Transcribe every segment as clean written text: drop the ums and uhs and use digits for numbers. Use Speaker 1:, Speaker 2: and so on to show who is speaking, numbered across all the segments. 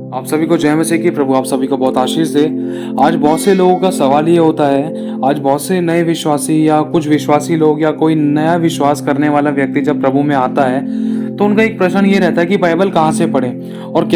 Speaker 1: आप सभी को जय मसीह की। प्रभु आप सभी को बहुत आशीष दे। आज बहुत से लोगों का सवाल ये होता है, आज बहुत से नए विश्वासी या कुछ विश्वासी लोग या कोई नया विश्वास करने वाला व्यक्ति जब प्रभु में आता है तो उनका एक प्रश्न ये रहता है कि बाइबल कहाँ से पढ़े और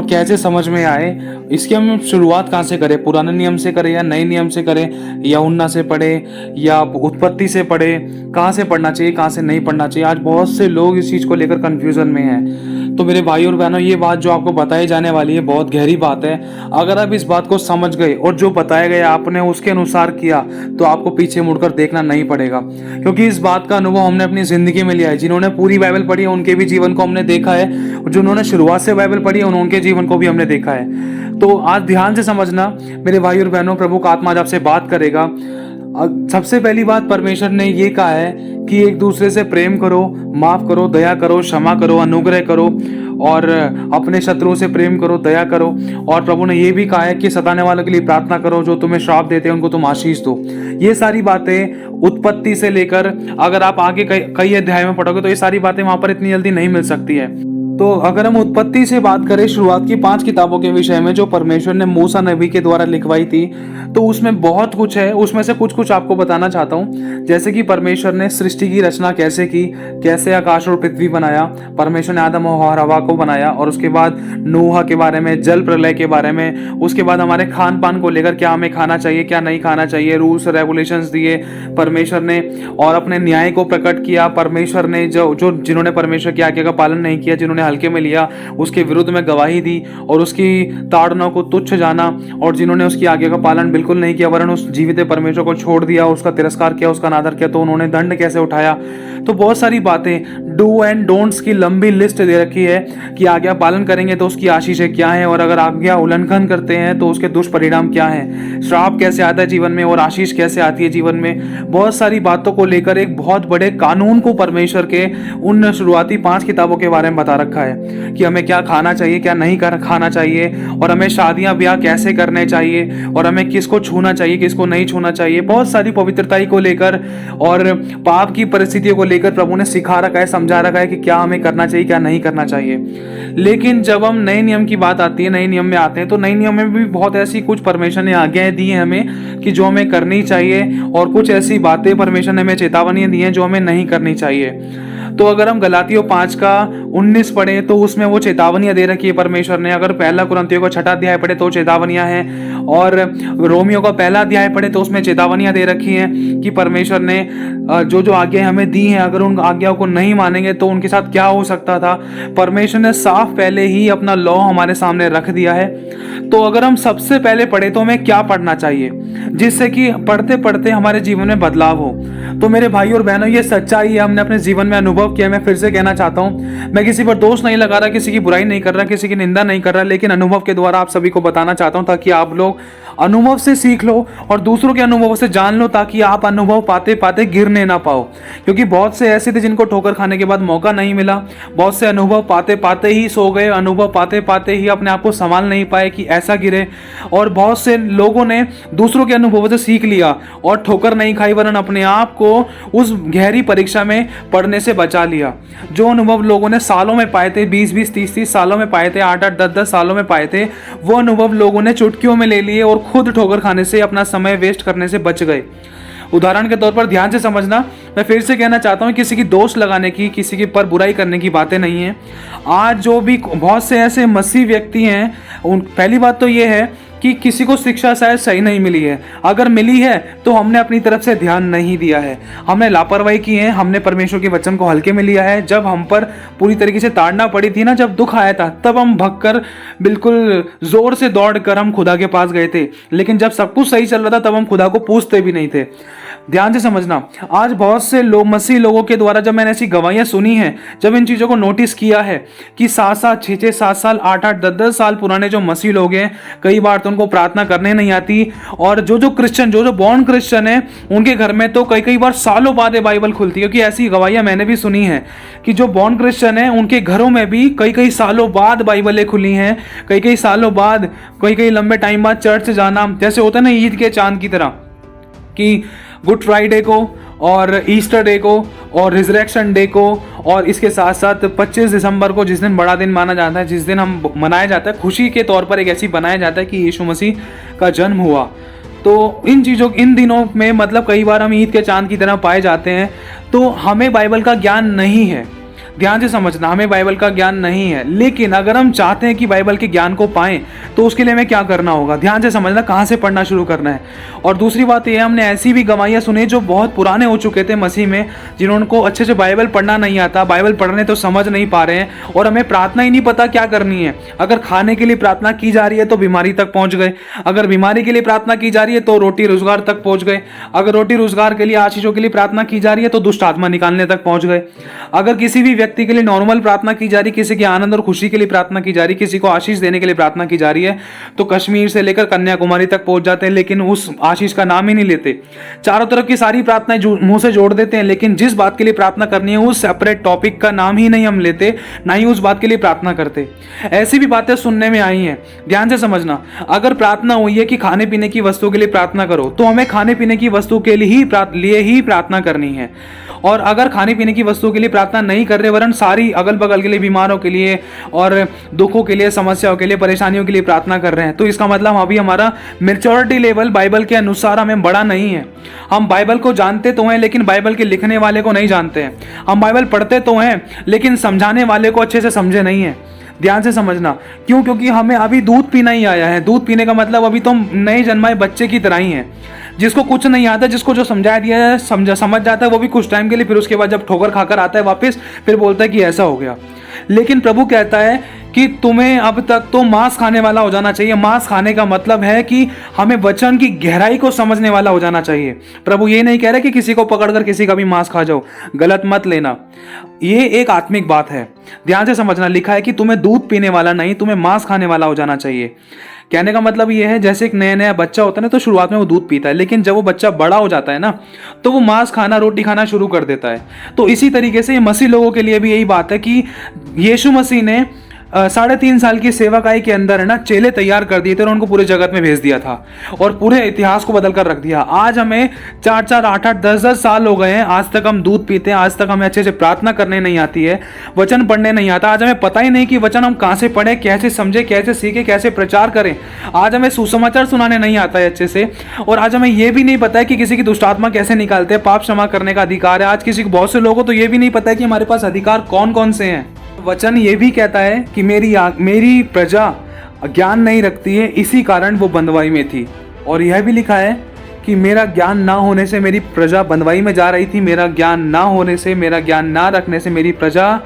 Speaker 1: कैसे समझ में आए। इसकी हम शुरुआत कहाँ से करें, पुराने नियम से करें या नए नियम से करें, यूहन्ना से पढ़े या उत्पत्ति से पढ़े, कहाँ से पढ़ना चाहिए कहाँ से नहीं पढ़ना चाहिए। आज बहुत से लोग इस चीज़ को लेकर कन्फ्यूजन में हैं। तो मेरे भाई और बहनों, ये बात जो आपको बताई जाने वाली है बहुत गहरी बात है। अगर आप इस बात को समझ गए और जो बताया गया आपने उसके अनुसार किया तो आपको पीछे मुड़कर देखना नहीं पड़ेगा, क्योंकि इस बात का अनुभव हमने अपनी जिंदगी में लिया है। जिन्होंने पूरी बाइबल पढ़ी है उनके भी जीवन को हमने देखा है, और जिन्होंने शुरुआत से बाइबल पढ़ी है उनके जीवन को भी हमने देखा है। तो आज ध्यान से समझना मेरे भाई और बहनों, प्रभु का आत्मा आज आपसे बात करेगा। सबसे पहली बात, परमेश्वर ने ये कहा है कि एक दूसरे से प्रेम करो, माफ करो, दया करो, क्षमा करो, अनुग्रह करो और अपने शत्रुओं से प्रेम करो, दया करो। और प्रभु ने ये भी कहा है कि सताने वालों के लिए प्रार्थना करो, जो तुम्हें श्राप देते हैं उनको तुम आशीष दो। ये सारी बातें उत्पत्ति से लेकर अगर आप आगे कई अध्याय में पढ़ोगे तो ये सारी बातें वहां पर इतनी जल्दी नहीं मिल सकती है। तो अगर हम उत्पत्ति से बात करें, शुरुआत की 5 किताबों के विषय में जो परमेश्वर ने मूसा नबी के द्वारा लिखवाई थी, तो उसमें बहुत कुछ है। उसमें से कुछ आपको बताना चाहता हूँ। जैसे कि परमेश्वर ने सृष्टि की रचना कैसे की, कैसे आकाश और पृथ्वी बनाया, परमेश्वर ने आदम और हवा को बनाया, और उसके बाद नूह के बारे में, जल प्रलय के बारे में, उसके बाद हमारे खान पान को लेकर क्या हमें खाना चाहिए क्या नहीं खाना चाहिए, रूल्स रेगुलेशंस दिए परमेश्वर ने, और अपने न्याय को प्रकट किया। परमेश्वर ने जिन्होंने परमेश्वर की आज्ञा का पालन नहीं किया, जिन्होंने हल्के में लिया, उसके विरुद्ध में गवाही दी और उसकी ताड़ना को तुच्छ जाना, और जिन्होंने उसकी आज्ञा का पालन बिल्कुल नहीं किया वरन उस जीवित परमेश्वर को छोड़ दिया, उसका तिरस्कार किया, उसका अनादर किया, तो उन्होंने दंड कैसे उठाया। तो बहुत सारी बातें, डू एंड डोंट्स की लंबी लिस्ट दे रखी है कि आज्ञा पालन करेंगे तो उसकी आशीषें क्या है, और अगर आज्ञा उल्लंघन करते हैं तो उसके दुष्परिणाम क्या है, श्राप कैसे आता है जीवन में और आशीष कैसे आती है जीवन में। बहुत सारी बातों को लेकर एक बहुत बड़े कानून को परमेश्वर के उन शुरुआती 5 किताबों के बारे में बता रखा है कि हमें क्या खाना चाहिए क्या नहीं खाना चाहिए, और हमें शादियां ब्याह कैसे करने चाहिए, और हमें किसको छूना चाहिए किसको नहीं छूना चाहिए। बहुत सारी पवित्रता को लेकर और पाप की परिस्थितियों को लेकर प्रभु ने सिखा रखा है, समझा रखा है कि क्या हमें करना चाहिए क्या नहीं करना चाहिए। लेकिन जब हम नए नियम की बात आती है, नए नियम में आते हैं, तो नए नियम में भी बहुत ऐसी कुछ परमेश्वर ने आज्ञाएं दी हैं हमें कि जो हमें करनी चाहिए, और कुछ ऐसी बातें परमेश्वर ने हमें चेतावनियां दी हैं जो हमें नहीं करनी चाहिए। तो अगर हम गलातियों 5 का 19 पढ़े तो उसमें वो चेतावनियां दे रखी है परमेश्वर ने। अगर पहला कुरिन्थियों का 6 अध्याय पढ़े तो चेतावनियां हैं, और रोमियो का 1 अध्याय पढ़े तो उसमें चेतावनियां दे रखी हैं कि परमेश्वर ने जो आज्ञाएं हमें दी हैं, अगर उन आज्ञाओं को नहीं मानेंगे तो उनके साथ क्या हो सकता था। परमेश्वर ने साफ पहले ही अपना लॉ हमारे सामने रख दिया है। तो अगर हम सबसे पहले पढ़े तो हमें क्या पढ़ना चाहिए जिससे कि पढ़ते पढ़ते हमारे जीवन में बदलाव हो। तो मेरे भाई और बहनों, ये सच्चाई है, हमने अपने जीवन में अनुभव किया। मैं फिर से कहना चाहता हूं, मैं किसी पर दोष नहीं लगा रहा, किसी की बुराई नहीं कर रहा, किसी की निंदा नहीं कर रहा, लेकिन अनुभव के द्वारा आप सभी को बताना चाहता हूं ताकि आप लोग अनुभव से सीख लो और दूसरों के अनुभव से जान लो, ताकि आप अनुभव पाते पाते गिरने ना पाओ। क्योंकि बहुत से ऐसे थे जिनको ठोकर खाने के बाद मौका नहीं मिला, बहुत से अनुभव पाते पाते ही सो गए, अनुभव पाते पाते ही अपने आप को संभाल नहीं पाए कि ऐसा गिरे, और बहुत से लोगों ने दूसरों के अनुभवों से सीख लिया और ठोकर नहीं खाई वरन अपने आप को उस गहरी परीक्षा में पढ़ने से बचा लिया। जो अनुभव लोगों ने सालों में पाए थे, 20-20, 30-30 सालों में पाए थे, 8-8, 10-10 सालों में पाए थे, वो अनुभव लोगों ने चुटकियों में ले लिए और खुद ठोकर खाने से, अपना समय वेस्ट करने से बच गए। उदाहरण के तौर पर ध्यान से समझना, मैं फिर से कहना चाहता हूं, किसी की दोष लगाने की, किसी के पर बुराई करने की बातें नहीं है। आज जो भी बहुत से ऐसे मसीह व्यक्ति हैं, पहली बात तो ये है कि किसी को शिक्षा शायद सही नहीं मिली है। अगर मिली है तो हमने अपनी तरफ से ध्यान नहीं दिया है, हमने लापरवाही की है, हमने परमेश्वर के वचन को हल्के में लिया है। जब हम पर पूरी तरीके से ताड़ना पड़ी थी ना, जब दुख आया था, तब हम भगकर बिल्कुल जोर से दौड़कर हम खुदा के पास गए थे, लेकिन जब सब कुछ सही चल रहा था तब हम खुदा को पूछते भी नहीं थे। ध्यान से समझना, आज बहुत से लोग, मसीह लोगों के द्वारा जब मैंने ऐसी गवाहियां सुनी हैं, जब इन चीज़ों को नोटिस किया है कि 7-7, 6-6, 7 साल, 8-8, 10-10 साल पुराने जो मसीह लोग हैं, कई बार तो उनको प्रार्थना करने नहीं आती, और जो क्रिश्चियन, जो बॉर्न क्रिश्चियन है, उनके घर में तो कई बार सालों बाद ये बाइबल खुलती है। क्योंकि ऐसी गवाहियां मैंने भी सुनी है कि जो बॉर्न क्रिश्चियन है उनके घरों में भी कई सालों बाद बाइबलें खुली हैं, कई सालों बाद, कई लंबे टाइम बाद चर्च जाना, जैसे होता है ना ईद के चांद की तरह, कि गुड फ्राइडे को और ईस्टर डे को और रिजरेक्शन डे को, और इसके साथ साथ 25 दिसंबर को जिस दिन बड़ा दिन माना जाता है, जिस दिन हम मनाया जाता है खुशी के तौर पर, एक ऐसी बनाया जाता है कि यीशु मसीह का जन्म हुआ। तो इन दिनों में मतलब कई बार हम ईद के चांद की तरह पाए जाते हैं। तो हमें बाइबल का ज्ञान नहीं है, ध्यान से समझना, हमें बाइबल का ज्ञान नहीं है। लेकिन अगर हम चाहते हैं कि बाइबल के ज्ञान को पाएं तो उसके लिए हमें क्या करना होगा, ध्यान से समझना, कहाँ से पढ़ना शुरू करना है। और दूसरी बात यह, हमने ऐसी भी गवाहियाँ सुनी जो बहुत पुराने हो चुके थे मसीह में, जिन्होंने अच्छे से बाइबल पढ़ना नहीं आता, बाइबल पढ़ने तो समझ नहीं पा रहे हैं, और हमें प्रार्थना ही नहीं पता क्या करनी है। अगर खाने के लिए प्रार्थना की जा रही है तो बीमारी तक पहुंच गए, अगर बीमारी के लिए प्रार्थना की जा रही है तो रोटी रोजगार तक पहुंच गए, अगर रोटी रोजगार के लिए, आशीषों के लिए प्रार्थना की जा रही है तो दुष्ट आत्मा निकालने तक पहुंच गए, अगर किसी भी व्यक्ति के लिए नॉर्मल प्रार्थना की जा रही, किसी के आनंद और खुशी के लिए प्रार्थना की जा रही, किसी को आशीष देने के लिए प्रार्थना की जा रही है, तो कश्मीर से लेकर कन्याकुमारी तक पहुंच जाते हैं, लेकिन उस आशीष का नाम ही नहीं लेते। चारों तरफ की सारी प्रार्थनाएं मुंह से जोड़ देते हैं, लेकिन जिस बात के लिए प्रार्थना करनी है उस सेपरेट टॉपिक का नाम ही नहीं हम लेते, ना ही उस बात के लिए प्रार्थना करते। ऐसी भी बातें सुनने में आई हैं, ध्यान से समझना। अगर प्रार्थना हुई है कि खाने पीने की वस्तु के लिए प्रार्थना करो, तो हमें खाने पीने की वस्तु के लिए ही प्रार्थना करनी है। और अगर खाने पीने की वस्तु के लिए प्रार्थना नहीं कर रहे, वरन सारी अगल बगल के लिए, बीमारों के लिए और दुखों के लिए, समस्याओं के लिए, परेशानियों के लिए प्रार्थना कर रहे हैं, तो इसका मतलब अभी हमारा मैच्योरिटी लेवल बाइबल के अनुसार हमें बड़ा नहीं है। हम बाइबल को जानते तो हैं, लेकिन बाइबल के लिखने वाले को नहीं जानते हैं। हम बाइबल पढ़ते तो हैं, लेकिन समझाने वाले को अच्छे से समझे नहीं है। ध्यान से समझना, क्यों? क्योंकि हमें अभी दूध पीना ही आया है। दूध पीने का मतलब अभी तो हम नए जन्माए बच्चे की तरह ही हैं, जिसको कुछ नहीं आता, जिसको जो समझाया दिया है समझ जाता है वो भी कुछ टाइम के लिए, फिर उसके बाद जब ठोकर खाकर आता है वापस, फिर बोलता है कि ऐसा हो गया। लेकिन प्रभु कहता है कि तुम्हें अब तक तो मांस खाने वाला हो जाना चाहिए। मांस खाने का मतलब है कि हमें वचन की गहराई को समझने वाला हो जाना चाहिए। प्रभु ये नहीं कह रहे कि किसी को पकड़कर किसी का भी मांस खा जाओ, गलत मत लेना, ये एक आत्मिक बात है। ध्यान से समझना, लिखा है कि तुम्हें दूध पीने वाला नहीं, तुम्हें मांस खाने वाला हो जाना चाहिए। कहने का मतलब ये है, जैसे एक नया बच्चा होता है ना, तो शुरुआत में वो दूध पीता है, लेकिन जब वो बच्चा बड़ा हो जाता है ना, तो वो मांस खाना, रोटी खाना शुरू कर देता है। तो इसी तरीके से मसीह लोगों के लिए भी यही बात है कि यीशु मसीह ने 3.5 साल की सेवकाई के अंदर है ना चेले तैयार कर दिए थे और उनको पूरे जगत में भेज दिया था और पूरे इतिहास को बदल कर रख दिया। आज हमें 4-4, 8-8, 10-10 साल हो गए हैं, आज तक हम दूध पीते हैं, आज तक हमें अच्छे से प्रार्थना करने नहीं आती है, वचन पढ़ने नहीं आता। आज हमें पता ही नहीं कि वचन हम कहाँ से पढ़े, कैसे समझे, कैसे सीखे, कैसे प्रचार करें। आज हमें सुसमाचार सुनाने नहीं आता है अच्छे से, और आज हमें यह भी नहीं पता है कि किसी की दुष्ट आत्मा कैसे निकालते हैं, पाप क्षमा करने का अधिकार है। आज किसी को, बहुत से लोगों को तो ये भी नहीं पता है कि हमारे पास अधिकार कौन कौन से हैं। वचन ये भी कहता है कि मेरी प्रजा ज्ञान नहीं रखती है, इसी कारण वो बंधुआई में थी। और यह भी लिखा है कि मेरा ज्ञान ना होने से मेरी प्रजा बंधुआई में जा रही थी, मेरा ज्ञान ना होने से, मेरा ज्ञान ना रखने से मेरी प्रजा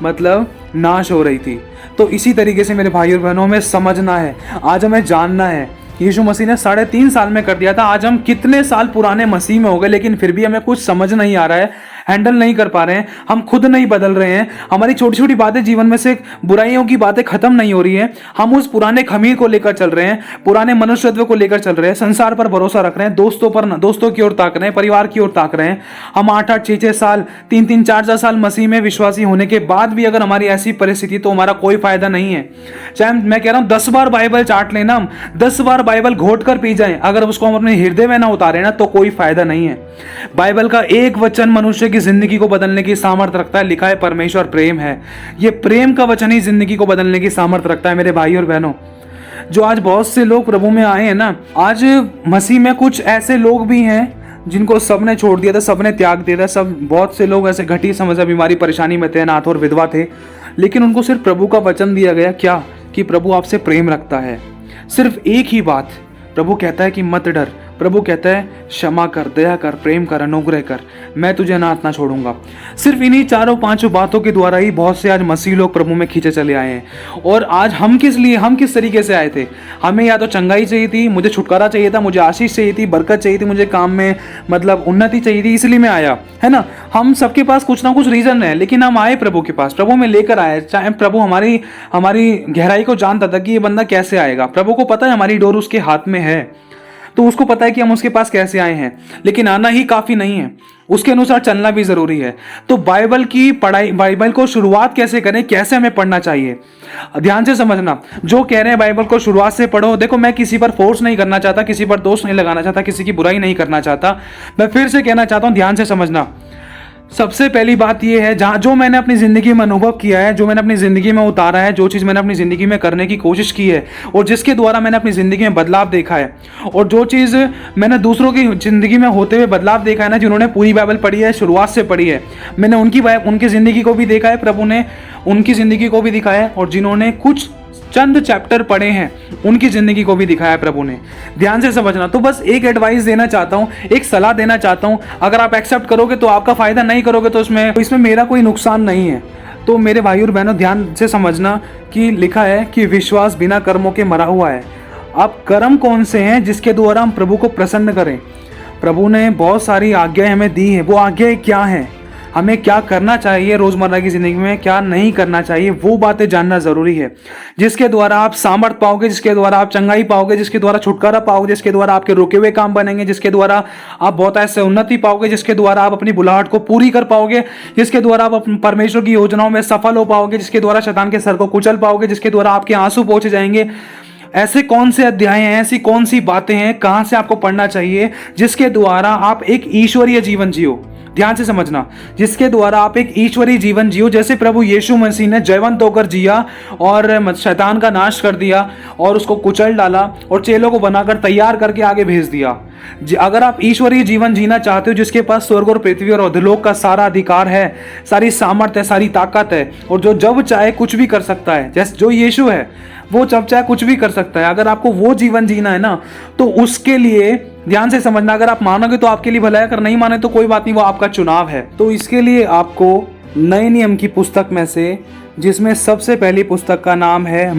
Speaker 1: मतलब नाश हो रही थी। तो इसी तरीके से मेरे भाइयों और बहनों, हमें समझना है, आज हमें जानना है। यीशु मसीह ने 3.5 साल में कर दिया था। आज हम कितने साल पुराने मसीह में हो गए, लेकिन फिर भी हमें कुछ समझ नहीं आ रहा है, हैंडल नहीं कर पा रहे हैं, हम खुद नहीं बदल रहे हैं। हमारी छोटी छोटी बातें, जीवन में से बुराइयों की बातें खत्म नहीं हो रही हैं। हम उस पुराने खमीर को लेकर चल रहे हैं, पुराने मनुष्यत्व को लेकर चल रहे हैं, संसार पर भरोसा रख रहे हैं, दोस्तों की ओर ताक रहे हैं, परिवार की ओर ताक रहे हैं। हम 8-8, 6-6 साल, 3-3, 4-4 साल मसीह में विश्वासी होने के बाद भी अगर हमारी ऐसी परिस्थिति, तो हमारा कोई फायदा नहीं है। चाहे मैं कह रहा हूं 10 बार बाइबल चाट लेना, हम 10 बार बाइबल घोट कर पी जाएं, अगर उसको हम अपने हृदय में ना उतारे ना, तो कोई फायदा नहीं है। बाइबल का एक वचन मनुष्य की जिंदगी को बदलने की सामर्थ्य रखता है। लिखा है परमेश्वर प्रेम है, ये प्रेम का वचन ही जिंदगी को बदलने की सामर्थ्य रखता है। मेरे भाई और बहनों, जो आज बहुत से लोग प्रभु में आए हैं ना, आज मसीह में कुछ ऐसे लोग भी हैं जिनको सबने छोड़ दिया था, सबने त्याग दिया था। सब बहुत से लोग ऐसे घटी समस्या, बीमारी, परेशानी में थे, अनाथ और विधवा थे, लेकिन उनको सिर्फ प्रभु का वचन दिया गया, क्या? कि प्रभु आपसे प्रेम रखता है। सिर्फ एक ही बात, प्रभु कहता है कि मत डर। प्रभु कहता है क्षमा कर, दया कर, प्रेम कर, अनुग्रह कर, मैं तुझे अनाथ ना छोड़ूंगा। सिर्फ इन्हीं 4-5 बातों के द्वारा ही बहुत से आज मसीह लोग प्रभु में खींचे चले आए हैं। और आज हम किस तरीके से आए थे? हमें या तो चंगाई चाहिए थी, मुझे छुटकारा चाहिए था, मुझे आशीष चाहिए थी, बरकत चाहिए थी, मुझे काम में मतलब उन्नति चाहिए थी, इसलिए मैं आया, है ना। हम सबके पास कुछ ना कुछ रीजन है, लेकिन हम आए प्रभु के पास, प्रभु में लेकर आए। चाहे प्रभु हमारी गहराई को जानता था कि ये बंदा कैसे आएगा। प्रभु को पता है हमारी डोर उसके हाथ में है। तो उसको पता है कि हम उसके पास कैसे आए हैं, लेकिन आना ही काफ़ी नहीं है, उसके अनुसार चलना भी ज़रूरी है। तो बाइबल की पढ़ाई, बाइबल को शुरुआत कैसे करें, कैसे हमें पढ़ना चाहिए, ध्यान से समझना। जो कह रहे हैं बाइबल को शुरुआत से पढ़ो, देखो मैं किसी पर फोर्स नहीं करना चाहता, किसी पर दोष नहीं लगाना चाहता, किसी की बुराई नहीं करना चाहता। मैं फिर से कहना चाहता हूँ, ध्यान से समझना। सबसे पहली बात यह है, जहाँ जो मैंने अपनी ज़िंदगी में अनुभव किया है, जो मैंने अपनी ज़िंदगी में उतारा है, जो चीज़ मैंने अपनी ज़िंदगी में करने की कोशिश की है और जिसके द्वारा मैंने अपनी ज़िंदगी में बदलाव देखा है, और जो चीज़ मैंने दूसरों की ज़िंदगी में होते हुए बदलाव देखा है ना, जिन्होंने पूरी बाइबल पढ़ी है, शुरुआत से पढ़ी है, मैंने उनकी ज़िंदगी को भी देखा है, प्रभु ने उनकी ज़िंदगी को भी दिखाया है, और जिन्होंने कुछ चंद चैप्टर पढ़े हैं उनकी जिंदगी को भी दिखाया प्रभु ने। ध्यान से समझना। तो बस एक एडवाइस देना चाहता हूँ, एक सलाह देना चाहता हूँ, अगर आप एक्सेप्ट करोगे तो आपका फायदा, नहीं करोगे तो इसमें मेरा कोई नुकसान नहीं है। तो मेरे भाई और बहनों, ध्यान से समझना कि लिखा है कि विश्वास बिना कर्मों के मरा हुआ है। अब कर्म कौन से हैं जिसके द्वारा हम प्रभु को प्रसन्न करें? प्रभु ने बहुत सारी आज्ञाएं हमें दी हैं, वो आज्ञाएं क्या हैं, हमें क्या करना चाहिए रोज़मर्रा की ज़िंदगी में, क्या नहीं करना चाहिए, वो बातें जानना ज़रूरी है, जिसके द्वारा आप सामर्थ पाओगे, जिसके द्वारा आप चंगाई पाओगे, जिसके द्वारा छुटकारा पाओगे, जिसके द्वारा आपके रुके हुए काम बनेंगे, जिसके द्वारा आप बहुत ऐसे उन्नति पाओगे, जिसके द्वारा आप अपनी बुलाहट को पूरी कर पाओगे, जिसके द्वारा आप परमेश्वर की योजनाओं में सफल हो पाओगे, जिसके द्वारा शैतान के सर को कुचल पाओगे, जिसके द्वारा आपके आंसू पहुंच जाएंगे। ऐसे कौन से अध्याय हैं, ऐसी कौन सी बातें हैं, कहां से आपको पढ़ना चाहिए, जिसके द्वारा आप एक ईश्वरीय जीवन जियो। ध्यान से समझना, जिसके द्वारा आप एक ईश्वरीय जीवन जियो, जैसे प्रभु यीशु मसीह ने जयवंत होकर जिया और शैतान का नाश कर दिया और उसको कुचल डाला और चेलों को बनाकर तैयार करके आगे भेज दिया। अगर आप ईश्वरीय जीवन जीना चाहते हो, जिसके पास स्वर्ग और पृथ्वी और अधोलोक का सारा अधिकार है, सारी सामर्थ है, सारी ताकत है, और जो जब चाहे कुछ भी कर सकता है, जैसे जो यीशु है वो जब चाहे कुछ भी कर सकता है, अगर आपको वो जीवन जीना है ना, तो उसके लिए ध्यान से समझना, अगर आप मानोगे तो आपके लिए भला है, अगर नहीं माने तो कोई बात नहीं, वो आपका चुनाव है। तो इसके लिए आपको नए नियम की पुस्तक में से, जिसमें सबसे पहली पुस्तक का नाम है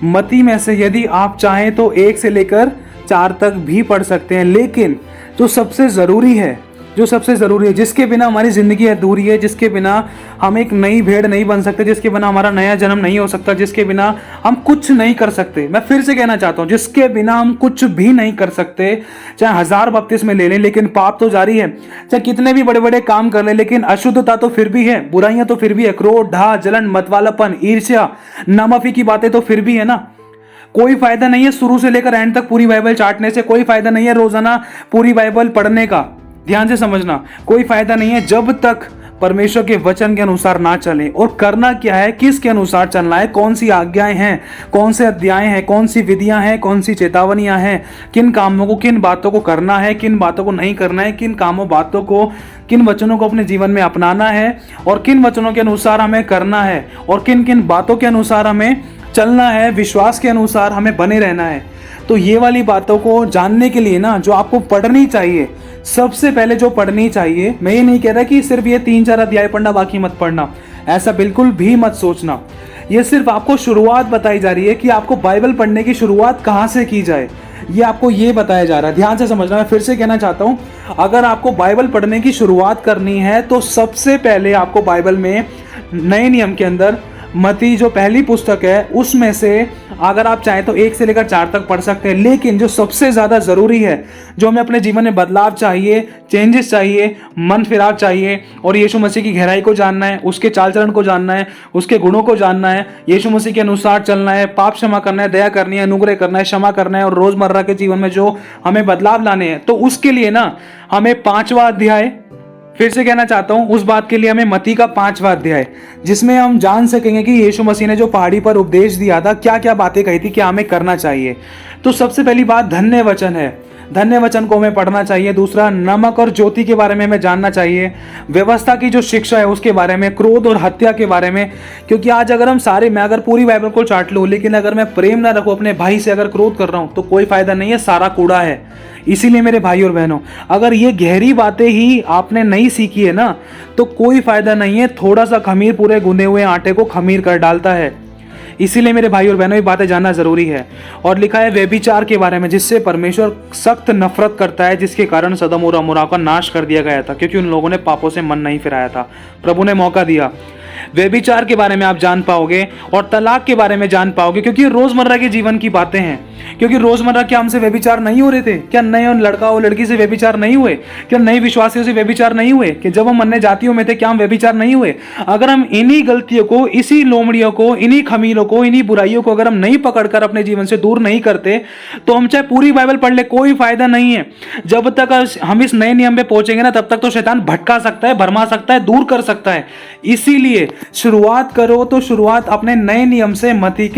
Speaker 1: मती में से यदि आप चाहें तो 1 से लेकर 4 तक भी पढ़ सकते हैं, लेकिन जो सबसे ज़रूरी है, जिसके बिना हमारी ज़िंदगी अधूरी है, जिसके बिना हम एक नई भेड़ नहीं बन सकते, जिसके बिना हमारा नया जन्म नहीं हो सकता, जिसके बिना हम कुछ नहीं कर सकते, मैं फिर से कहना चाहता हूँ, जिसके बिना हम कुछ भी नहीं कर सकते, चाहे 1000 बपतिस्मे ले लें लेकिन पाप तो जारी है, चाहे कितने भी बड़े बड़े काम कर ले लेकिन अशुद्धता तो फिर भी है, बुराइयां तो फिर भी है, क्रोध, ढा, जलन, मतवालापन, ईर्ष्या, नामाफी की बातें तो फिर भी है ना। कोई फायदा नहीं है शुरू से लेकर एंड तक पूरी बाइबल चाटने से, कोई फायदा नहीं है रोजाना पूरी बाइबल पढ़ने का। ध्यान से समझना, कोई फायदा नहीं है जब तक परमेश्वर के वचन के अनुसार ना चलें। और करना क्या है, किसके अनुसार चलना है, कौन सी आज्ञाएं हैं, कौन से अध्याय हैं, कौन सी विधियां हैं, कौन सी चेतावनियां हैं, किन कामों को, किन बातों को करना है, किन बातों को नहीं करना है, किन कामों बातों को, किन वचनों को अपने जीवन में अपनाना है और किन वचनों के अनुसार हमें करना है और किन किन बातों के अनुसार हमें चलना है, विश्वास के अनुसार हमें बने रहना है। तो ये वाली बातों को जानने के लिए ना, जो आपको पढ़नी चाहिए, सबसे पहले जो पढ़नी चाहिए, मैं ये नहीं कह रहा कि सिर्फ ये 3-4 अध्याय पढ़ना बाकी मत पढ़ना, ऐसा बिल्कुल भी मत सोचना। ये सिर्फ आपको शुरुआत बताई जा रही है कि आपको बाइबल पढ़ने की शुरुआत कहाँ से की जाए, ये आपको ये बताया जा रहा है। ध्यान से समझना, मैं फिर से कहना चाहता हूँ, अगर आपको बाइबल पढ़ने की शुरुआत करनी है तो सबसे पहले आपको बाइबल में नए नियम के अंदर मती जो पहली पुस्तक है उसमें से अगर आप चाहें तो 1 से लेकर 4 तक पढ़ सकते हैं, लेकिन जो सबसे ज़्यादा ज़रूरी है, जो हमें अपने जीवन में बदलाव चाहिए, चेंजेस चाहिए, मन फिराव चाहिए और यीशु मसीह की गहराई को जानना है, उसके चाल चलन को जानना है, उसके गुणों को जानना है, यीशु मसीह के अनुसार चलना है, पाप क्षमा करना है, दया करनी है, अनुग्रह करना है, क्षमा करना है और रोज़मर्रा के जीवन में जो हमें बदलाव लाने हैं, तो उसके लिए ना हमें 5वां अध्याय, फिर से कहना चाहता हूं, उस बात के लिए हमें मती का 5वां अध्याय, जिसमें हम जान सकेंगे कि यीशु मसीह ने जो पहाड़ी पर उपदेश दिया था, क्या क्या बातें कही थी, क्या हमें करना चाहिए। तो सबसे पहली बात धन्य वचन है, धन्य वचन को हमें पढ़ना चाहिए। दूसरा, नमक और ज्योति के बारे में हमें जानना चाहिए, व्यवस्था की जो शिक्षा है उसके बारे में, क्रोध और हत्या के बारे में, क्योंकि आज अगर हम मैं अगर पूरी बाइबल को चाट लूँ लेकिन अगर मैं प्रेम ना रखूँ, अपने भाई से अगर क्रोध कर रहा हूँ तो कोई फायदा नहीं है, सारा कूड़ा है। इसीलिए मेरे भाई और बहनों, अगर ये गहरी बातें ही आपने नहीं सीखी है ना, तो कोई फायदा नहीं है, थोड़ा सा खमीर पूरे गूंदे हुए आटे को खमीर कर डालता है। इसीलिए मेरे भाई और बहनों, ये बातें जानना जरूरी है। और लिखा है व्यभिचार के बारे में, जिससे परमेश्वर सख्त नफरत करता है, जिसके कारण सदम और अमोरा का नाश कर दिया गया था, क्योंकि उन लोगों ने पापों से मन नहीं फिराया था। प्रभु ने मौका दिया। व्यभिचार के बारे में आप जान पाओगे और तलाक के बारे में जान पाओगे, क्योंकि ये रोजमर्रा के जीवन की बातें हैं। क्योंकि रोजमर्रा क्या हमसे व्यभिचार नहीं हो रहे थे? क्या नए लड़का और लड़की से व्यभिचार नहीं हुए? क्या नए विश्वासियों से व्यभिचार नहीं हुए? कि जब हम अन्य जातियों में थे क्या हम व्यभिचार नहीं हुए? अगर हम इन्हीं गलतियों को, इसी लोमड़ियों को, इन्हीं खमीलों को, इन्हीं बुराइयों को अगर हम नहीं पकड़कर अपने जीवन से दूर नहीं करते, तो हम चाहे पूरी बाइबल पढ़ ले, कोई फायदा नहीं है। जब तक हम इस नए नियम पे पहुंचेंगे ना, तब तक तो शैतान भटका सकता है, भरमा सकता है, दूर कर सकता है। इसीलिए शुरुआत करो तो शुरुआत अपने नए नियम से, मती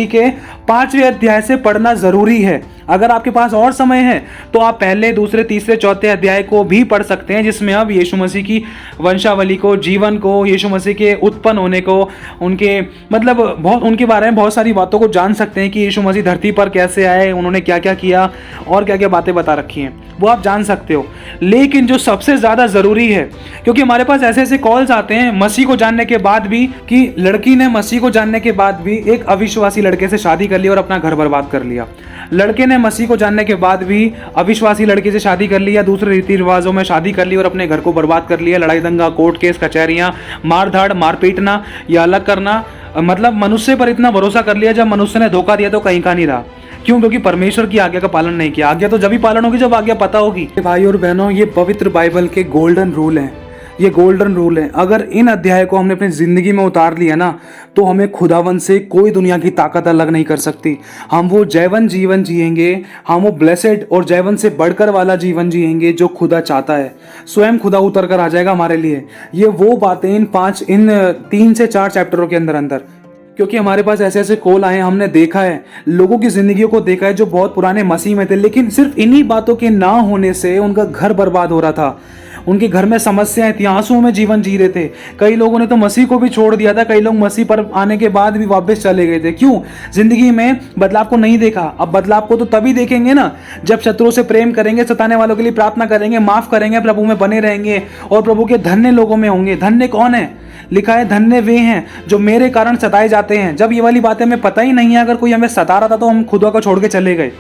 Speaker 1: के 5वें अध्याय से पढ़ना जरूरी है। अगर आपके पास और समय है तो आप पहले, दूसरे, तीसरे, चौथे अध्याय को भी पढ़ सकते हैं, जिसमें अब यीशु मसीह की वंशावली को, जीवन को, यीशु मसीह के उत्पन्न होने को, उनके मतलब बहुत, उनके बारे में बहुत सारी बातों को जान सकते हैं कि यीशु मसीह धरती पर कैसे आए, उन्होंने क्या क्या किया और क्या क्या बातें बता रखी हैं, वो आप जान सकते हो। लेकिन जो सबसे ज़्यादा ज़रूरी है, क्योंकि हमारे पास ऐसे ऐसे कॉल्स आते हैं मसीह को जानने के बाद भी, कि लड़की ने मसीह को जानने के बाद भी एक अविश्वासी लड़के से शादी कर ली और अपना घर बर्बाद कर लिया। लड़के ने मसीह को जानने के बाद भी अविश्वासी लड़की से शादी कर ली या दूसरे रीति रिवाजों में शादी कर ली और अपने घर को बर्बाद कर लिया। लड़ाई दंगा, कोर्ट केस, कचहरियाँ, मार धाड़, मार पीटना या अलग करना, मतलब मनुष्य पर इतना भरोसा कर लिया, जब मनुष्य ने धोखा दिया तो कहीं का नहीं रहा। क्यों? क्योंकि परमेश्वर की आज्ञा का पालन नहीं किया। आज्ञा तो जब ही पालन होगी जब आज्ञा पता होगी। भाई और बहनों, ये पवित्र बाइबल के गोल्डन रूल हैं, ये गोल्डन रूल है। अगर इन अध्याय को हमने अपनी जिंदगी में उतार लिया ना, तो हमें खुदावन से कोई दुनिया की ताकत अलग नहीं कर सकती। हम वो जैवन जीवन जिएंगे, हम वो ब्लेसेड और जैवन से बढ़कर वाला जीवन जिएंगे जो खुदा चाहता है। स्वयं खुदा उतर कर आ जाएगा हमारे लिए। ये वो बातें इन 3 से 4 चैप्टरों के अंदर, क्योंकि हमारे पास ऐसे ऐसे कॉल आए, हमने देखा है, लोगों की जिंदगियों को देखा है जो बहुत पुराने मसीह में थे, लेकिन सिर्फ इन्हीं बातों के ना होने से उनका घर बर्बाद हो रहा था। उनके घर में समस्याएं थी, आंसुओं में जीवन जी रहे थे। कई लोगों ने तो मसीह को भी छोड़ दिया था, कई लोग मसीह पर आने के बाद भी वापस चले गए थे। क्यों? जिंदगी में बदलाव को नहीं देखा। अब बदलाव को तो तभी देखेंगे ना, जब शत्रुओं से प्रेम करेंगे, सताने वालों के लिए प्रार्थना करेंगे, माफ करेंगे, प्रभु में बने रहेंगे और प्रभु के धन्य लोगों में होंगे। धन्य कौन है? लिखा है धन्य वे हैं जो मेरे कारण सताए जाते हैं। जब ये वाली बातें हमें पता ही नहीं है, अगर कोई हमें सता रहा था तो हम खुदा को छोड़ के चले गए,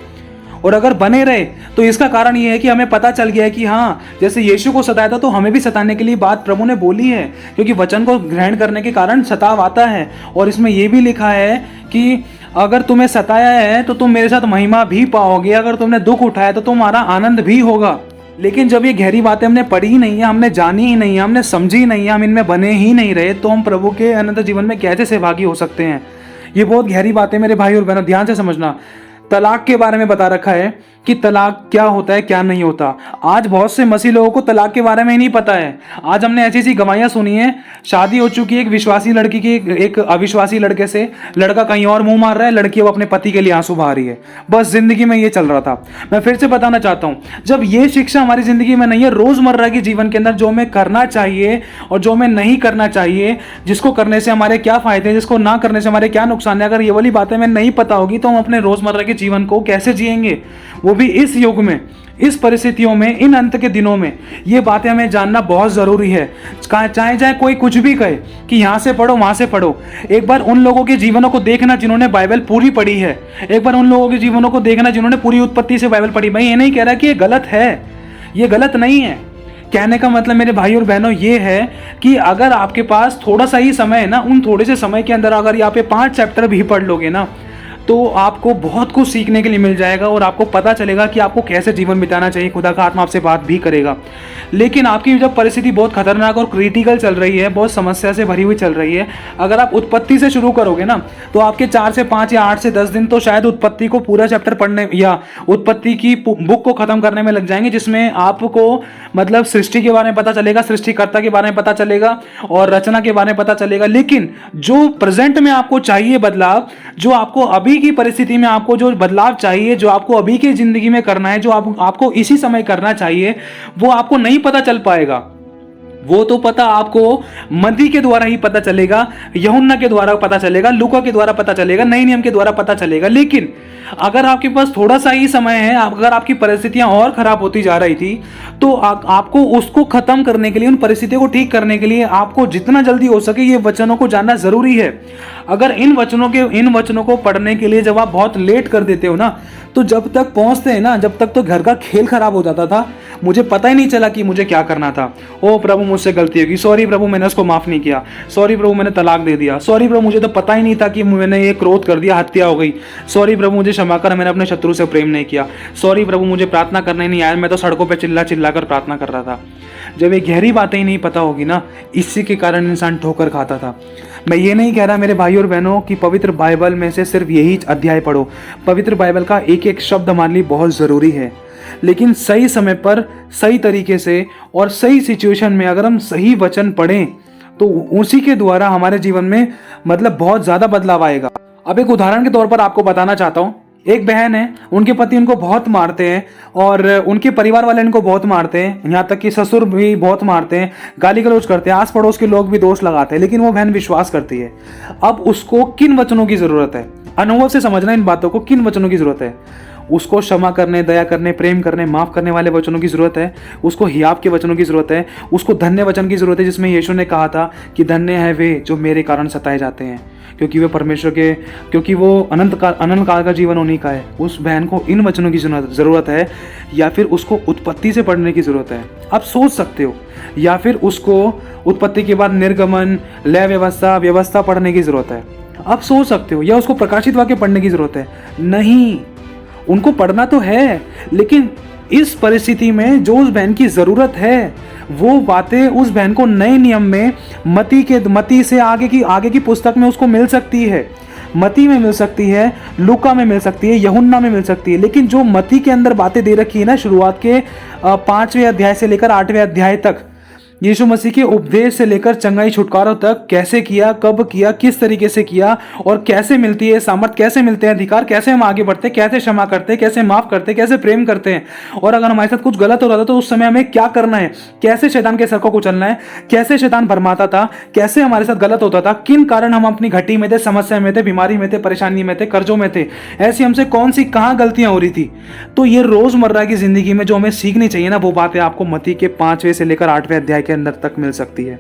Speaker 1: और अगर बने रहे तो इसका कारण ये है कि हमें पता चल गया है कि हाँ, जैसे यीशु को सताया था तो हमें भी सताने के लिए बात प्रभु ने बोली है, क्योंकि वचन को ग्रहण करने के कारण सताव आता है। और इसमें यह भी लिखा है कि अगर तुम्हें सताया है तो तुम मेरे साथ महिमा भी पाओगे, अगर तुमने दुख उठाया तो तुम्हारा आनंद भी होगा। लेकिन जब ये गहरी बातें हमने पढ़ी ही नहीं है, हमने जानी ही नहीं है, हमने समझी नहीं है, हम इनमें बने ही नहीं रहे, तो हम प्रभु के अनंत जीवन में कैसे सहभागी हो सकते हैं? ये बहुत गहरी बातें मेरे भाई और बहनों, ध्यान से समझना। तलाक के बारे में बता रखा है कि तलाक क्या होता है, क्या नहीं होता। आज बहुत से मसीह लोगों को तलाक के बारे में ही नहीं पता है। आज हमने ऐसी ऐसी गवाहियां सुनी है, शादी हो चुकी है एक विश्वासी लड़की की एक अविश्वासी लड़के से, लड़का कहीं और मुंह मार रहा है, लड़की अब अपने पति के लिए आंसू बहा रही है। बस जिंदगी में ये चल रहा था। मैं फिर से बताना चाहता हूँ, जब ये शिक्षा हमारी जिंदगी में नहीं है, रोजमर्रा के जीवन के अंदर जो हमें करना चाहिए और जो हमें नहीं करना चाहिए, जिसको करने से हमारे क्या फायदे हैं, जिसको ना करने से हमारे क्या नुकसान है, अगर ये वाली बातें हमें नहीं पता होगी तो हम अपने रोजमर्रा के जीवन को कैसे जिएंगे, वो भी इस युग में, इस परिस्थितियों में, इन अंत के दिनों में। ये बातें हमें जानना बहुत जरूरी है। चाहे कोई कुछ भी कहे कि यहाँ से पढ़ो, वहां से पढ़ो, एक बार उन लोगों के जीवनों को देखना जिन्होंने बाइबल पूरी पढ़ी है। एक बार उन लोगों के जीवनों को देखना जिन्होंने पूरी उत्पत्ति से बाइबल पढ़ी। मैं ये नहीं कह रहा कि ये गलत है, ये गलत नहीं है। कहने का मतलब मेरे भाई और बहनों ये है कि अगर आपके पास थोड़ा सा ही समय है ना, उन थोड़े से समय के अंदर अगर आप ये 5 चैप्टर भी पढ़ लोगे ना, तो आपको बहुत कुछ सीखने के लिए मिल जाएगा और आपको पता चलेगा कि आपको कैसे जीवन बिताना चाहिए। खुदा का आत्मा आपसे बात भी करेगा। लेकिन आपकी जब परिस्थिति बहुत खतरनाक और क्रिटिकल चल रही है, बहुत समस्या से भरी हुई चल रही है, अगर आप उत्पत्ति से शुरू करोगे ना, तो आपके 4 से 5 या 8 से 10 दिन तो शायद उत्पत्ति को पूरा चैप्टर पढ़ने या उत्पत्ति की बुक को खत्म करने में लग जाएंगे, जिसमें आपको मतलब सृष्टि के बारे में पता चलेगा, सृष्टिकर्ता के बारे में पता चलेगा और रचना के बारे में पता चलेगा। लेकिन जो प्रेजेंट में आपको चाहिए बदलाव, जो आपको अभी की परिस्थिति में आपको जो बदलाव चाहिए, जो आपको अभी की जिंदगी में करना है, जो आपको इसी समय करना चाहिए, वो आपको नहीं पता चल पाएगा। वो तो पता आपको मत्ती के द्वारा ही पता चलेगा, यूहन्ना के द्वारा पता चलेगा, लूका के द्वारा पता चलेगा, नए नियम के द्वारा पता चलेगा। लेकिन अगर आपके पास थोड़ा सा ही समय है, अगर आपकी परिस्थितियां और खराब होती जा रही थी, तो आपको उसको खत्म करने के लिए, उन परिस्थितियों को ठीक करने के लिए आपको जितना जल्दी हो सके ये वचनों को जानना जरूरी है। अगर इन वचनों को पढ़ने के लिए जब आप बहुत लेट कर देते हो ना, तो जब तक पहुंचते हैं ना, जब तक तो घर का खेल खराब हो जाता था, मुझे पता ही नहीं चला कि मुझे क्या करना था। ओ प्रभु मुझसे गलती होगी, सॉरी प्रभु मैंने उसको माफ़ नहीं किया, सॉरी प्रभु मैंने तलाक दे दिया, सॉरी प्रभु मुझे तो पता ही नहीं था कि मैंने ये क्रोध कर दिया, हत्या हो गई, सॉरी प्रभु मुझे क्षमा कर, मैंने अपने शत्रु से प्रेम नहीं किया, सॉरी प्रभु मुझे प्रार्थना करने नहीं आया, मैं तो सड़कों पर चिल्ला चिल्ला कर प्रार्थना कर रहा था। जब ये गहरी बातें ही नहीं पता होगी ना, इसी के कारण इंसान ठोकर खाता था। मैं ये नहीं कह रहा मेरे भाई और बहनों कि पवित्र बाइबल में से सिर्फ यही अध्याय पढ़ो, पवित्र बाइबल का एक एक शब्द हमारे लिए बहुत ज़रूरी है, लेकिन सही समय पर सही तरीके से और सही सिचुएशन में अगर हम सही वचन पढ़ें तो उसी के द्वारा हमारे जीवन में मतलब बहुत ज़्यादा बदलाव आएगा। अब एक उदाहरण के तौर पर आपको बताना चाहता हूँ। एक बहन है, उनके पति उनको बहुत मारते हैं और उनके परिवार वाले उनको बहुत मारते हैं, यहाँ तक कि ससुर भी बहुत मारते हैं, गाली गलौज करते हैं, आस पड़ोस के लोग भी दोष लगाते हैं, लेकिन वो बहन विश्वास करती है। अब उसको किन वचनों की ज़रूरत है? अनुभव से समझना इन बातों को, किन वचनों की ज़रूरत है? उसको क्षमा करने, दया करने, प्रेम करने, माफ़ करने वाले वचनों की ज़रूरत है। उसको हियाव के वचनों की ज़रूरत है। उसको धन्य वचन की ज़रूरत है, जिसमें यीशु ने कहा था कि धन्य है वे जो मेरे कारण सताए जाते हैं, क्योंकि वे परमेश्वर के, क्योंकि वो अनंत काल का जीवन उन्हीं का है। उस बहन को इन वचनों की ज़रूरत है, या फिर उसको उत्पत्ति से पढ़ने की ज़रूरत है। आप सोच सकते हो, या फिर उसको उत्पत्ति के बाद निर्गमन, लय व्यवस्था पढ़ने की ज़रूरत है। आप सोच सकते हो, या उसको प्रकाशित वाक्य पढ़ने की ज़रूरत है। नहीं, उनको पढ़ना तो है, लेकिन इस परिस्थिति में जो उस बहन की ज़रूरत है वो बातें उस बहन को नए नियम में मती से आगे की पुस्तक में उसको मिल सकती है। मती में मिल सकती है, लूका में मिल सकती है, यूहन्ना में मिल सकती है, लेकिन जो मती के अंदर बातें दे रखी है ना, शुरुआत के 5वें अध्याय से लेकर 8वें अध्याय तक, यीशु मसीह के उपदेश से लेकर चंगाई छुटकारों तक, कैसे किया, कब किया, किस तरीके से किया और कैसे मिलती है सामर्थ, कैसे मिलते हैं अधिकार, कैसे हम आगे बढ़ते, कैसे क्षमा करते, कैसे माफ करते, कैसे प्रेम करते हैं, और अगर हमारे साथ कुछ गलत हो रहा था तो उस समय हमें क्या करना है, कैसे शैतान के सर को कुचलना है, कैसे शैतान भरमाता था, कैसे हमारे साथ गलत होता था, किन कारण हम अपनी घटी में थे, समस्या में थे, बीमारी में थे, परेशानी में थे, कर्जों में थे, ऐसी हमसे कौन सी कहाँ गलतियां हो रही थी। तो ये रोजमर्रा की जिंदगी में जो हमें सीखनी चाहिए ना, वो बातें आपको मत्ती के 5वें से लेकर 8वें अध्याय के अंदर तक मिल सकती है,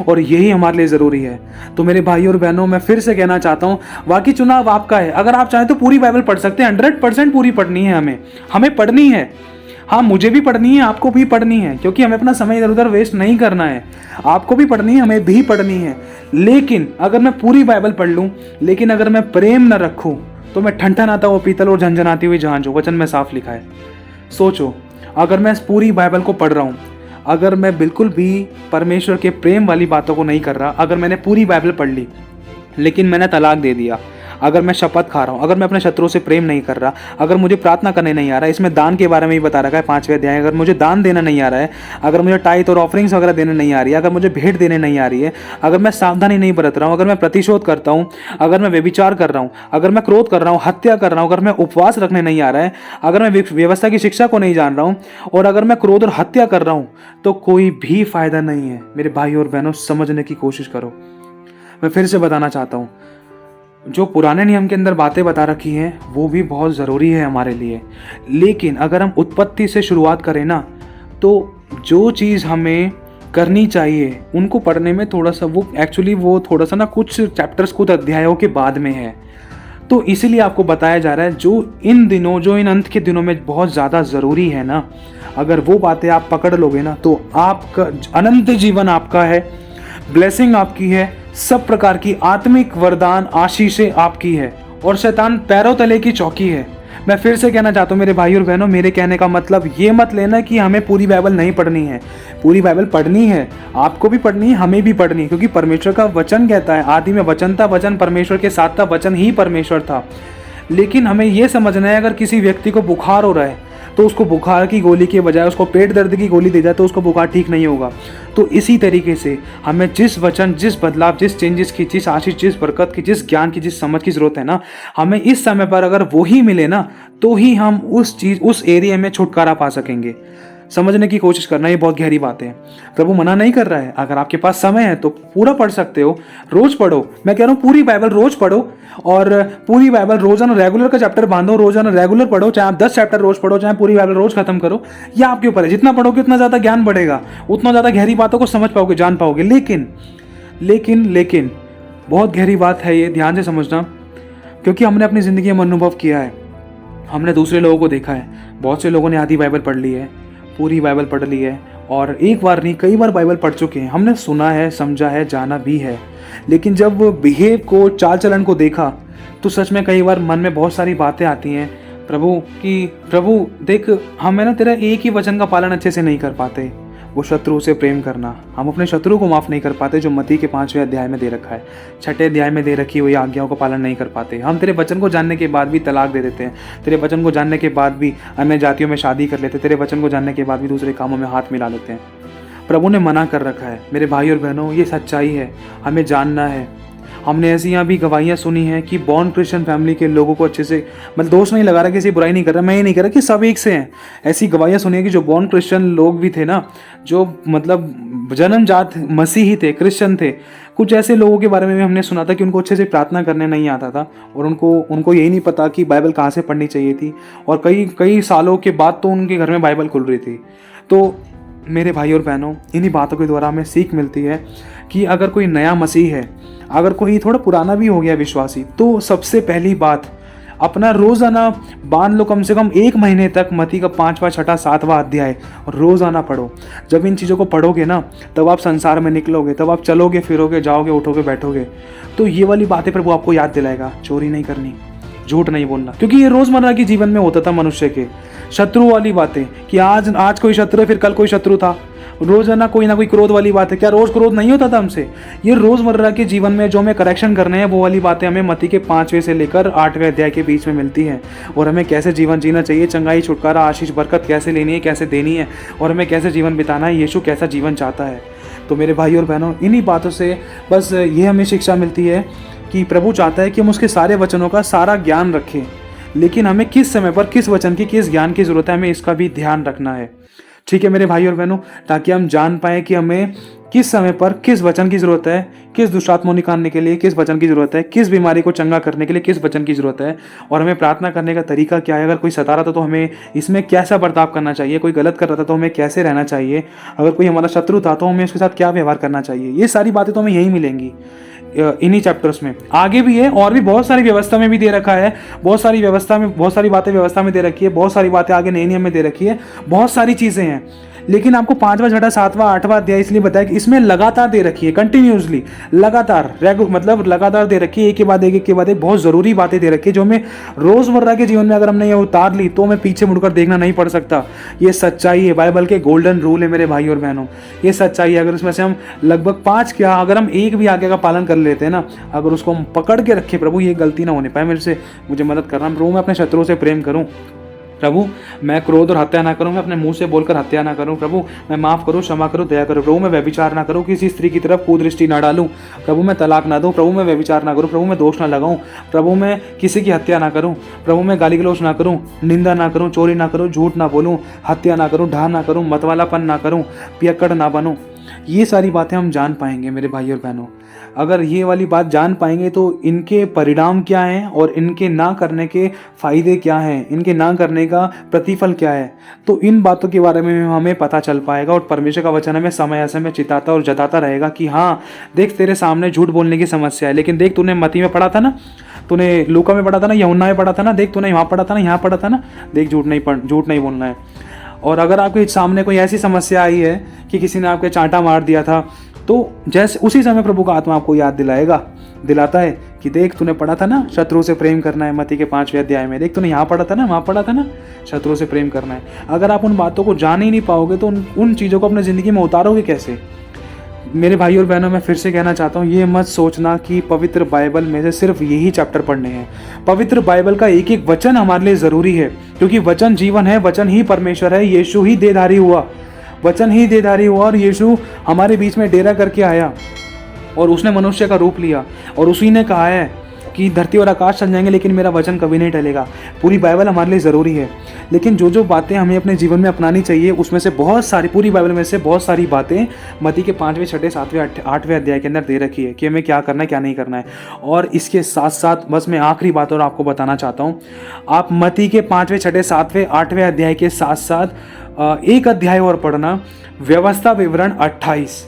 Speaker 1: और यही हमारे लिए जरूरी है। तो मेरे भाई और बहनों, मैं फिर से कहना चाहता हूं, बाकी चुनाव आपका है। अगर आप चाहें तो पूरी बाइबल पढ़ सकते हैं, 100% पूरी पढ़नी है, हमें पढ़नी है। हाँ, मुझे भी पढ़नी है, आपको भी पढ़नी है, क्योंकि हमें अपना समय इधर उधर वेस्ट नहीं करना है। आपको भी पढ़नी है, हमें भी पढ़नी है। लेकिन अगर मैं पूरी बाइबल पढ़ लूं, लेकिन अगर मैं प्रेम न रखूं, तो मैं ठनठनाता हुआ पीतल और झंझनाती हुई झांझ हूं। वचन में साफ लिखा है। सोचो, अगर मैं पूरी बाइबल को पढ़ रहा हूं, अगर मैं बिल्कुल भी परमेश्वर के प्रेम वाली बातों को नहीं कर रहा, अगर मैंने पूरी बाइबल पढ़ ली लेकिन मैंने तलाक दे दिया, अगर मैं शपथ खा रहा हूँ, अगर मैं अपने शत्रु से प्रेम नहीं कर रहा, अगर मुझे प्रार्थना करने नहीं आ रहा है, इसमें दान के बारे में ही बता रखा है 5वें अध्याय, अगर मुझे दान देना नहीं आ रहा है, अगर मुझे टाइथ और ऑफरिंग्स वगैरह देने नहीं आ रही है, अगर मुझे भेंट देने नहीं आ रही है, अगर मैं सावधानी नहीं बरत रहा हूँ, अगर मैं प्रतिशोध करता हूँ, अगर मैं व्यभिचार कर रहा हूँ, अगर मैं क्रोध कर रहा हूँ, हत्या कर रहा हूँ, अगर मैं उपवास रखने नहीं आ रहा है, अगर मैं व्यवस्था की शिक्षा को नहीं जान रहा हूँ, और अगर मैं क्रोध और हत्या कर रहा हूँ, तो कोई भी फायदा नहीं है। मेरे भाई और बहनों, समझने की कोशिश करो। मैं फिर से बताना चाहता हूँ, जो पुराने नियम के अंदर बातें बता रखी हैं वो भी बहुत ज़रूरी है हमारे लिए, लेकिन अगर हम उत्पत्ति से शुरुआत करें ना, तो जो चीज़ हमें करनी चाहिए उनको पढ़ने में थोड़ा सा वो थोड़ा सा ना कुछ चैप्टर्स, कुछ अध्यायों के बाद में है। तो इसीलिए आपको बताया जा रहा है, जो इन अंत के दिनों में बहुत ज़्यादा ज़रूरी है ना, अगर वो बातें आप पकड़ लोगे ना, तो आपका अनंत जीवन आपका है, ब्लेसिंग आपकी है, सब प्रकार की आत्मिक वरदान आशीषें आपकी है, और शैतान पैरों तले की चौकी है। मैं फिर से कहना चाहता हूँ मेरे भाई और बहनों, मेरे कहने का मतलब ये मत लेना कि हमें पूरी बाइबल नहीं पढ़नी है। पूरी बाइबल पढ़नी है, आपको भी पढ़नी है, हमें भी पढ़नी है, क्योंकि परमेश्वर का वचन कहता है, आदि में वचन था, वचन परमेश्वर के साथ था, वचन ही परमेश्वर था। लेकिन हमें यह समझना है, अगर किसी व्यक्ति को बुखार हो रहा है तो उसको बुखार की गोली के बजाय उसको पेट दर्द की गोली दी जाए तो उसको बुखार ठीक नहीं होगा। तो इसी तरीके से हमें जिस वचन, जिस बदलाव, जिस चेंजेस की, जिस आशीष, जिस बरकत की, जिस ज्ञान की, जिस समझ की जरूरत है ना, हमें इस समय पर अगर वो ही मिले ना, तो ही हम उस एरिया में छुटकारा पा सकेंगे। समझने की कोशिश करना, ये बहुत गहरी बात है। प्रभु मना नहीं कर रहा है, अगर आपके पास समय है तो पूरा पढ़ सकते हो, रोज पढ़ो। मैं कह रहा हूँ पूरी बाइबल रोज पढ़ो, और पूरी बाइबल रोजाना रेगुलर का चैप्टर बांधो, रोजाना रेगुलर पढ़ो, चाहे आप 10 चैप्टर रोज पढ़ो, चाहे पूरी बाइबल रोज खत्म करो, यह आपके ऊपर है। जितना पढ़ोगे उतना ज्यादा ज्ञान बढ़ेगा, उतना ज्यादा गहरी बातों को समझ पाओगे, जान पाओगे। लेकिन बहुत गहरी बात है ये, ध्यान से समझना, क्योंकि हमने अपनी जिंदगी में अनुभव किया है, हमने दूसरे लोगों को देखा है, बहुत से लोगों ने आधी बाइबल पढ़ ली है, पूरी बाइबल पढ़ ली है, और एक बार नहीं कई बार बाइबल पढ़ चुके हैं, हमने सुना है, समझा है, जाना भी है, लेकिन जब बिहेव को, चाल चलन को देखा तो सच में कई बार मन में बहुत सारी बातें आती हैं प्रभु कि प्रभु देख, हमें ना तेरा एक ही वचन का पालन अच्छे से नहीं कर पाते, वो शत्रु से प्रेम करना। हम अपने शत्रु को माफ़ नहीं कर पाते, जो मत्ती के 5वें अध्याय में दे रखा है, 6ठे अध्याय में दे रखी हुई आज्ञाओं का पालन नहीं कर पाते। हम तेरे वचन को जानने के बाद भी तलाक दे देते हैं, तेरे वचन को जानने के बाद भी अन्य जातियों में शादी कर लेते हैं, तेरे वचन को जानने के बाद भी दूसरे कामों में हाथ मिला लेते हैं। प्रभु ने मना कर रखा है। मेरे भाई और बहनों, ये सच्चाई है, हमें जानना है। हमने ऐसी यहाँ भी गवाहियाँ सुनी हैं कि बॉर्न क्रिश्चियन फैमिली के लोगों को अच्छे से, मतलब दोष नहीं लगा रहा, किसी बुराई नहीं कर रहा, मैं ये नहीं कह रहा कि सब एक से हैं। ऐसी गवाहियाँ सुनी है कि जो बॉर्न क्रिश्चियन लोग भी थे ना, जो मतलब जन्मजात मसीही थे, क्रिश्चियन थे, कुछ ऐसे लोगों के बारे में भी हमने सुना था कि उनको अच्छे से प्रार्थना करने नहीं आता था, और उनको यही नहीं पता कि बाइबल कहाँ से पढ़नी चाहिए थी, और कई सालों के बाद तो उनके घर में बाइबल खुल रही थी। तो मेरे भाई और बहनों, इन्हीं बातों के द्वारा हमें सीख मिलती है कि अगर कोई नया मसीह है, अगर कोई थोड़ा पुराना भी हो गया विश्वासी, तो सबसे पहली बात अपना रोज़ाना बांध लो, कम से कम 1 महीने तक मत्ती का 5वां, 6ठा, 7वां अध्याय रोज़ाना पढ़ो। जब इन चीज़ों को पढ़ोगे ना, तब आप संसार में निकलोगे, तब आप चलोगे, फिरोगे, जाओगे, उठोगे, बैठोगे, तो ये वाली बातें प्रभु आपको याद दिलाएगा। चोरी नहीं करनी, झूठ नहीं बोलना, क्योंकि ये रोज़मर्रा के जीवन में होता था मनुष्य के। शत्रु वाली बातें कि आज कोई शत्रु है, फिर कल कोई शत्रु था, रोजाना कोई ना कोई क्रोध वाली बात है। क्या रोज क्रोध नहीं होता था हमसे? ये रोजमर्रा के जीवन में जो हमें करेक्शन करने हैं, वो वाली बातें हमें मत्ती के 5वें से लेकर 8वें अध्याय के बीच में मिलती हैं, और हमें कैसे जीवन जीना चाहिए, चंगाई, छुटकारा, आशीष, बरकत कैसे लेनी है, कैसे देनी है, और हमें कैसे जीवन बिताना है, यीशु कैसा जीवन चाहता है। तो मेरे भाई और बहनों, इन्हीं बातों से बस ये हमें शिक्षा मिलती है कि प्रभु चाहता है कि हम उसके सारे वचनों का सारा ज्ञान रखें, लेकिन हमें किस समय पर किस वचन की, किस ज्ञान की जरूरत है, हमें इसका भी ध्यान रखना है। ठीक है मेरे भाई और बहनों, ताकि हम जान पाएं कि हमें किस समय पर किस वचन की जरूरत है, किस दुष्टात्मा निकालने के लिए किस वचन की जरूरत है, किस बीमारी को चंगा करने के लिए किस वचन की जरूरत है, और हमें प्रार्थना करने का तरीका क्या है। अगर कोई सता रहा था तो हमें इसमें कैसा बर्ताव करना चाहिए, कोई गलत कर रहा था तो हमें कैसे रहना चाहिए, अगर कोई हमारा शत्रु था तो हमें उसके साथ क्या व्यवहार करना चाहिए। ये सारी बातें तो हमें यही मिलेंगी इन्हीं चैप्टर्स में। आगे भी है, और भी बहुत सारी व्यवस्था में भी दे रखा है, बहुत सारी बातें व्यवस्था में दे रखी है, बहुत सारी बातें आगे नए नियम में दे रखी है, बहुत सारी चीजें हैं। लेकिन आपको 5वां, 6ठा, 7वां, 8वां अध्याय इसलिए बताया कि इसमें लगातार दे रखी है, कंटिन्यूसली, लगातार मतलब लगातार दे रखी है, एक के बाद एक बहुत जरूरी बातें दे रखी है, जो हमें रोजमर्रा के जीवन में अगर हमने ये उतार ली तो हमें पीछे मुड़कर देखना नहीं पड़ सकता। ये सच्चाई है, बाइबल के गोल्डन रूल है मेरे भाई और बहनों, ये सच्चाई है। अगर उसमें से हम लगभग 5 क्या, अगर हम एक भी आगे का पालन कर लेते हैं ना, अगर उसको हम पकड़ के रखे, प्रभु ये गलती ना होने पाए मेरे से, मुझे मदद करना, प्रभु मैं अपने शत्रुओं से प्रेम करूं, प्रभु मैं क्रोध और हत्या ना करूं, मैं अपने मुंह से बोलकर हत्या ना करूं, प्रभु मैं माफ करूं, क्षमा करूं, दया करूं, प्रभु मैं व्यभिचार ना करूं, किसी स्त्री की तरफ कुदृष्टि ना डालूं, प्रभु मैं तलाक ना दूं, प्रभु मैं व्यभिचार ना करूं, प्रभु मैं दोष ना लगाऊं, प्रभु मैं किसी की हत्या ना करूं, प्रभु मैं गाली गलौज ना करूं, निंदा ना करूं, चोरी ना करूं, झूठ ना बोलूं, हत्या ना करूं, ढा ना करूं, मतवालापन ना करूं, पियक्कड़ ना बनूं। ये सारी बातें हम जान पाएंगे मेरे भाई और बहनों। अगर ये वाली बात जान पाएंगे तो इनके परिणाम क्या हैं और इनके ना करने के फायदे क्या हैं, इनके ना करने का प्रतिफल क्या है, तो इन बातों के बारे में हमें पता चल पाएगा। और परमेश्वर का वचन हमें समय समय चिताता और जताता रहेगा कि हाँ देख, तेरे सामने झूठ बोलने की समस्या है, लेकिन देख तूने मत्ती में पढ़ा था ना, तूने लूका में पढ़ा था ना, यूहन्ना में पढ़ा था ना, देख तूने यहाँ पढ़ा था ना, यहाँ पढ़ा था ना, देख झूठ नहीं बोलना है। और अगर आपके सामने कोई ऐसी समस्या आई है कि किसी ने आपके चांटा मार दिया था, तो जैसे उसी समय प्रभु का आत्मा आपको याद दिलाता है कि देख तूने पढ़ा था ना, शत्रु से प्रेम करना है, मत्ती के 5वें अध्याय में, देख तूने यहाँ पढ़ा था ना, वहाँ पढ़ा था ना, शत्रु से प्रेम करना है। अगर आप उन बातों को जान ही नहीं पाओगे तो उन चीज़ों को अपनी ज़िंदगी में उतारोगे कैसे? मेरे भाई और बहनों, मैं फिर से कहना चाहता हूँ, ये मत सोचना कि पवित्र बाइबल में से सिर्फ यही चैप्टर पढ़ने हैं। पवित्र बाइबल का एक एक वचन हमारे लिए ज़रूरी है, क्योंकि वचन जीवन है, वचन ही परमेश्वर है, यीशु ही देहधारी हुआ, वचन ही देहधारी हुआ, और यीशु हमारे बीच में डेरा करके आया और उसने मनुष्य का रूप लिया, और उसी ने कहा है कि धरती और आकाश चल जाएंगे लेकिन मेरा वचन कभी नहीं टलेगा। पूरी बाइबल हमारे लिए ज़रूरी है, लेकिन जो बातें हमें अपने जीवन में अपनानी चाहिए, उसमें से बहुत सारी, पूरी बाइबल में से बहुत सारी बातें मत्ती के 5वें, 6ठे, 7वें, 8वें अध्याय के अंदर दे रखी है कि हमें क्या करना है, क्या नहीं करना है। और इसके साथ साथ बस मैं आखिरी बात और आपको बताना चाहता हूँ, आप मत्ती के 5वें, 6ठे, 7वें, 8वें अध्याय के साथ साथ एक अध्याय और पढ़ना, व्यवस्था विवरण 28,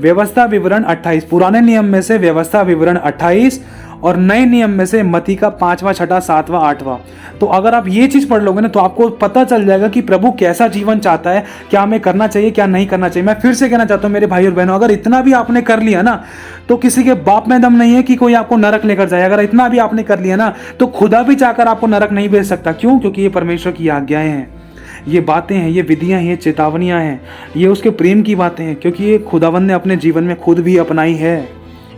Speaker 1: व्यवस्था विवरण 28, पुराने नियम में से व्यवस्था विवरण 28 और नए नियम में से मत्ती का 5वां, 6वां, 7वां, 8वां। तो अगर आप ये चीज़ पढ़ लोगे ना तो आपको पता चल जाएगा कि प्रभु कैसा जीवन चाहता है, क्या हमें करना चाहिए, क्या नहीं करना चाहिए। मैं फिर से कहना चाहता हूँ मेरे भाई और बहनों, अगर इतना भी आपने कर लिया ना तो किसी के बाप में दम नहीं है कि कोई आपको नरक लेकर जाए। अगर इतना भी आपने कर लिया ना तो खुदा भी चाहकर आपको नरक नहीं भेज सकता। क्यों? क्योंकि ये परमेश्वर की आज्ञाएं हैं, ये बातें हैं, ये विधियां हैं, ये चेतावनियां हैं, ये उसके प्रेम की बातें हैं, क्योंकि ये खुदावंद ने अपने जीवन में खुद भी अपनाई है।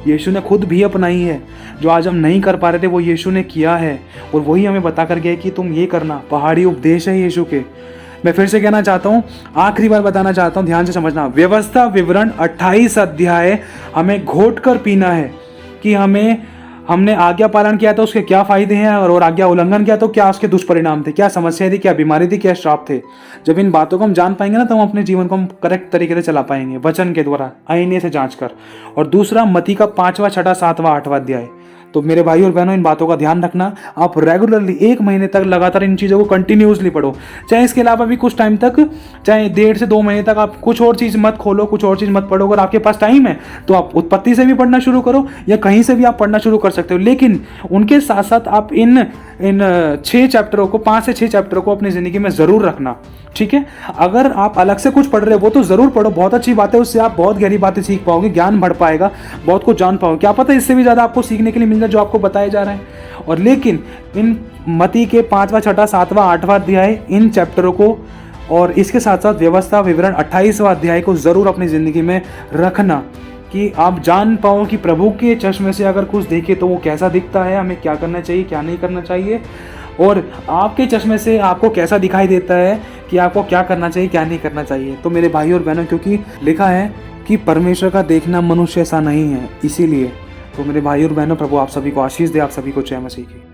Speaker 1: यीशु ने खुद भी अपनाई है। जो आज हम नहीं कर पा रहे थे वो यीशु ने किया है, और वही हमें बता कर गया कि तुम ये करना। पहाड़ी उपदेश है यीशु के। मैं फिर से कहना चाहता हूँ, आखिरी बार बताना चाहता हूँ, ध्यान से समझना। व्यवस्था विवरण 28 अध्याय हमें घोट कर पीना है कि हमने आज्ञा पालन किया तो उसके क्या फायदे हैं, और आज्ञा उल्लंघन किया तो क्या उसके दुष्परिणाम थे, क्या समस्या थी, क्या बीमारी थी, क्या श्राप थे। जब इन बातों को हम जान पाएंगे ना तो हम अपने जीवन को हम करेक्ट तरीके से चला पाएंगे, वचन के द्वारा, आईने से जांच कर। और दूसरा मत्ती का 5वां, 6वां, 7वां, 8वां अध्याय। तो मेरे भाई और बहनों, इन बातों का ध्यान रखना। आप रेगुलरली 1 महीने तक लगातार इन चीज़ों को कंटिन्यूसली पढ़ो। चाहे इसके अलावा भी कुछ टाइम तक, चाहे 1.5 से 2 महीने तक आप कुछ और चीज़ मत खोलो, कुछ और चीज़ मत पढ़ो। अगर आपके पास टाइम है तो आप उत्पत्ति से भी पढ़ना शुरू करो, या कहीं से भी आप पढ़ना शुरू कर सकते हो। लेकिन उनके साथ साथ आप इन 6 चैप्टरों को, 5 से 6 चैप्टरों को अपनी ज़िंदगी में ज़रूर रखना, ठीक है। अगर आप अलग से कुछ पढ़ रहे हो वो तो ज़रूर पढ़ो, बहुत अच्छी बात है, उससे आप बहुत गहरी बातें सीख पाओगे, ज्ञान बढ़ पाएगा, बहुत कुछ जान पाओगे। क्या पता इससे भी ज़्यादा आपको सीखने के लिए मिल जाए जो आपको बताया जा रहा है। और लेकिन इन मत्ती के 5वां, 6वां, 7वां, 8वां अध्याय, इन चैप्टरों को और इसके साथ साथ व्यवस्था विवरण 28वां अध्याय को ज़रूर अपनी ज़िंदगी में रखना, कि आप जान पाओ कि प्रभु के चश्मे से अगर कुछ देखे तो वो कैसा दिखता है, हमें क्या करना चाहिए, क्या नहीं करना चाहिए, और आपके चश्मे से आपको कैसा दिखाई देता है कि आपको क्या करना चाहिए, क्या नहीं करना चाहिए। तो मेरे भाई और बहनों, क्योंकि लिखा है कि परमेश्वर का देखना मनुष्य ऐसा नहीं है, इसीलिए। तो मेरे भाई और बहनों, प्रभु आप सभी को आशीष दे, आप सभी को जय मसीह की।